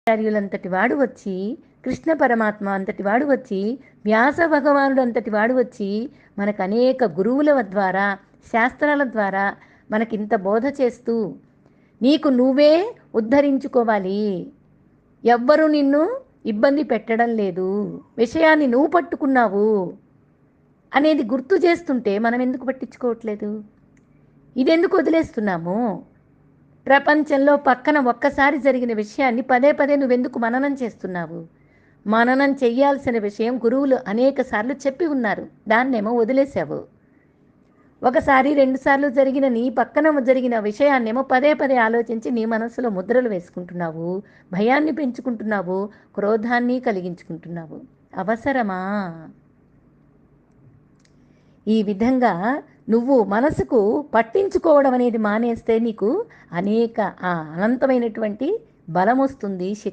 ఆచార్యులంతటి వాడు వచ్చి, కృష్ణ పరమాత్మ అంతటి వాడు వచ్చి, వ్యాస భగవానుడు అంతటి వాడు వచ్చి మనకు అనేక గురువుల ద్వారా, శాస్త్రాల ద్వారా మనకింత బోధ చేస్తూ నీకు నువ్వే ఉద్ధరించుకోవాలి, ఎవ్వరూ నిన్ను ఇబ్బంది పెట్టడం లేదు, విషయాన్ని నువ్వు పట్టుకున్నావు అనేది గుర్తు చేస్తుంటే మనం ఎందుకు పట్టించుకోవట్లేదు? ఇదెందుకు వదిలేస్తున్నాము? ప్రపంచంలో పక్కన ఒక్కసారి జరిగిన విషయాన్ని పదే పదే నువ్వెందుకు మననం చేస్తున్నావు? మననం చెయ్యాల్సిన విషయం గురువులు అనేక సార్లు చెప్పి ఉన్నారు, దాన్నేమో వదిలేసావు. ఒకసారి రెండుసార్లు జరిగిన నీ పక్కన జరిగిన విషయాన్నేమో పదే పదే ఆలోచించి నీ మనసులో ముద్రలు వేసుకుంటున్నావు, భయాన్ని పెంచుకుంటున్నావు, క్రోధాన్ని కలిగించుకుంటున్నావు. అవసరమా? ఈ విధంగా నువ్వు మనసుకు పట్టించుకోవడం అనేది మానేస్తే నీకు అనేక అనంతమైనటువంటి బలం వస్తుంది, శక్తి